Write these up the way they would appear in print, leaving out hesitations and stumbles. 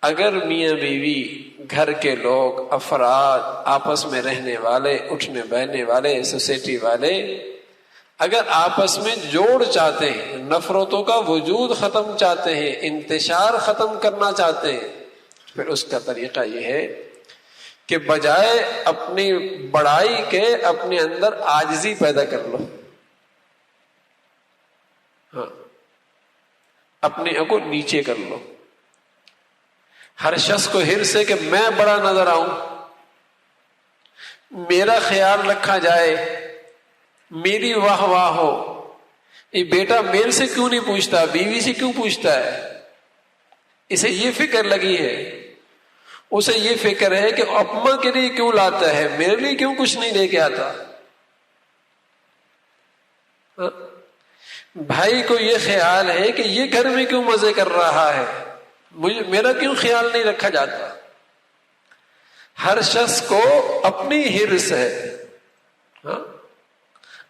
اگر میاں بیوی، گھر کے لوگ، افراد، آپس میں رہنے والے، اٹھنے بیٹھنے والے، سوسائٹی والے اگر آپس میں جوڑ چاہتے ہیں، نفرتوں کا وجود ختم چاہتے ہیں، انتشار ختم کرنا چاہتے ہیں، پھر اس کا طریقہ یہ ہے کہ بجائے اپنی بڑائی کے اپنے اندر عاجزی پیدا کر لو. ہاں، اپنے کو نیچے کر لو. ہر شخص کو حرص ہے کہ میں بڑا نظر آؤں، میرا خیال رکھا جائے، میری واہ واہ ہو. یہ بیٹا میرے سے کیوں نہیں پوچھتا، بیوی سے کیوں پوچھتا ہے؟ اسے یہ فکر لگی ہے، اسے یہ فکر ہے کہ اپنا کے لیے کیوں لاتا ہے، میرے لیے کیوں کچھ نہیں لے کے آتا. بھائی کو یہ خیال ہے کہ یہ گھر میں کیوں مزے کر رہا ہے، میرا کیوں خیال نہیں رکھا جاتا. ہر شخص کو اپنی حرص ہے،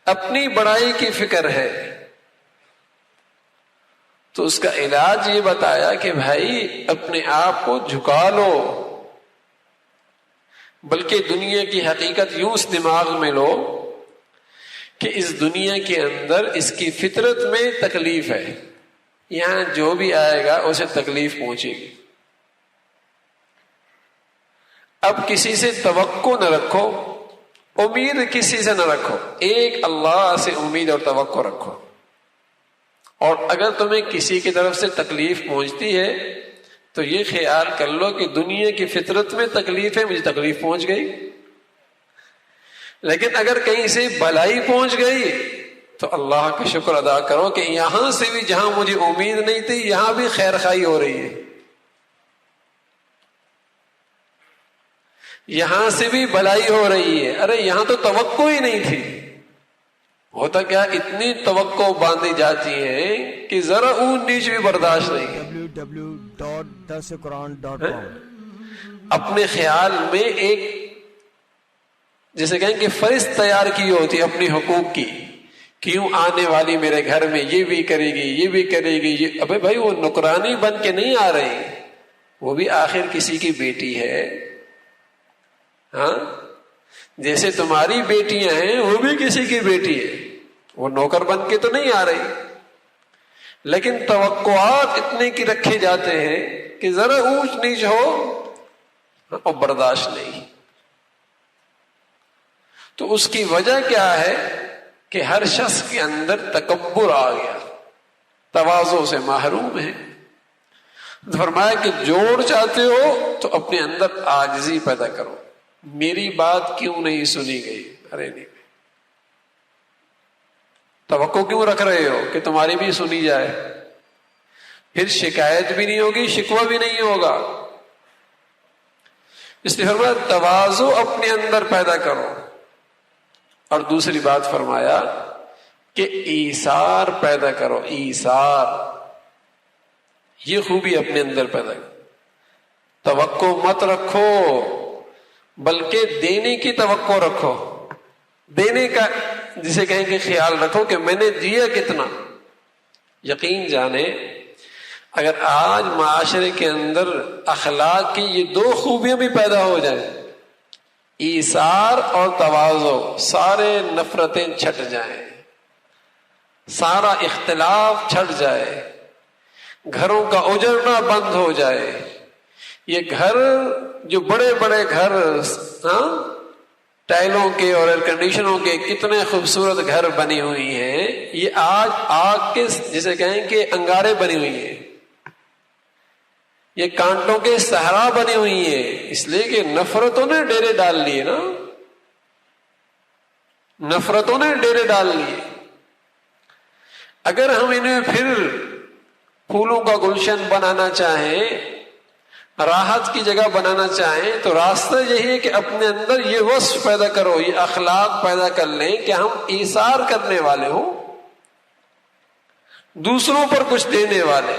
اپنی بڑائی کی فکر ہے. تو اس کا علاج یہ بتایا کہ بھائی اپنے آپ کو جھکا لو، بلکہ دنیا کی حقیقت یوں اس دماغ میں لو کہ اس دنیا کے اندر اس کی فطرت میں تکلیف ہے. یہاں جو بھی آئے گا اسے تکلیف پہنچے گی. اب کسی سے توقع نہ رکھو، امید کسی سے نہ رکھو، ایک اللہ سے امید اور توقع رکھو. اور اگر تمہیں کسی کی طرف سے تکلیف پہنچتی ہے تو یہ خیال کر لو کہ دنیا کی فطرت میں تکلیف ہے، مجھے تکلیف پہنچ گئی. لیکن اگر کہیں سے بھلائی پہنچ گئی تو اللہ کا شکر ادا کرو کہ یہاں سے بھی جہاں مجھے امید نہیں تھی یہاں بھی خیر خائی ہو رہی ہے، یہاں سے بھی بھلائی ہو رہی ہے. ارے یہاں تو توقع ہی نہیں تھی. ہوتا کیا، اتنی توقع باندھی جاتی ہے کہ ذرا اون نیچ بھی برداشت نہیں. www.darsequran.com اپنے خیال میں ایک جیسے کہیں کہ فہرست تیار کی ہوتی ہے اپنی حقوق کی، کیوں آنے والی میرے گھر میں یہ بھی کرے گی، یہ بھی کرے گی. یہ ابے بھائی وہ نکرانی بن کے نہیں آ رہی، وہ بھی آخر کسی کی بیٹی ہے. ہاں، جیسے تمہاری بیٹیاں ہیں وہ بھی کسی کی بیٹی ہے، وہ نوکر بن کے تو نہیں آ رہی. لیکن توقعات اتنے کی رکھے جاتے ہیں کہ ذرا اونچ نیچ ہو اور برداشت نہیں. تو اس کی وجہ کیا ہے کہ ہر شخص کے اندر تکبر آ گیا، تواضع سے محروم ہے. فرمایا کہ جوڑ چاہتے ہو تو اپنے اندر عاجزی پیدا کرو. میری بات کیوں نہیں سنی گئی، ارے نہیں، توقع کیوں رکھ رہے ہو کہ تمہاری بھی سنی جائے؟ پھر شکایت بھی نہیں ہوگی، شکوہ بھی نہیں ہوگا. اس لیے فرمایا تواضع اپنے اندر پیدا کرو. اور دوسری بات فرمایا کہ ایثار پیدا کرو. ایثار، یہ خوبی اپنے اندر پیدا کرو. توقع مت رکھو بلکہ دینے کی توقع رکھو. دینے کا جسے کہیں کہ خیال رکھو کہ میں نے دیا کتنا. یقین جانے اگر آج معاشرے کے اندر اخلاق کی یہ دو خوبیاں بھی پیدا ہو جائیں، ایثار اور تواضع، سارے نفرتیں چھٹ جائیں، سارا اختلاف چھٹ جائے، گھروں کا اجڑنا بند ہو جائے. یہ گھر جو بڑے بڑے گھر ٹائلوں کے اور ایئر کنڈیشنوں کے کتنے خوبصورت گھر بنی ہوئی ہیں، یہ آج آگ کے جسے کہیں کہ انگارے بنی ہوئی ہیں، یہ کانٹوں کے صحرا بنی ہوئی ہیں. اس لیے کہ نفرتوں نے ڈیرے ڈال لیے نا، نفرتوں نے ڈیرے ڈال لیے. اگر ہم انہیں پھر پھولوں کا گلشن بنانا چاہیں، راحت کی جگہ بنانا چاہیں، تو راستہ یہی ہے کہ اپنے اندر یہ وصف پیدا کرو، یہ اخلاق پیدا کر لیں کہ ہم ایثار کرنے والے ہوں، دوسروں پر کچھ دینے والے،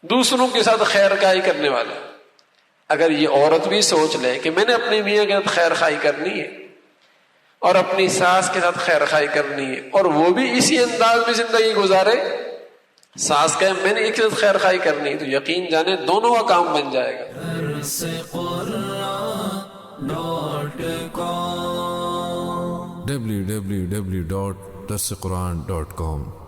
دوسروں کے ساتھ خیر خائی کرنے والے. اگر یہ عورت بھی سوچ لے کہ میں نے اپنے میاں کے ساتھ خیر خائی کرنی ہے اور اپنی ساس کے ساتھ خیر خائی کرنی ہے، اور وہ بھی اسی انداز میں زندگی گزارے، ساس کہے میں نے ایک ساتھ خیر خائی کرنی تو یقین جانے دونوں کا کام بن جائے گا. www.darsequran.com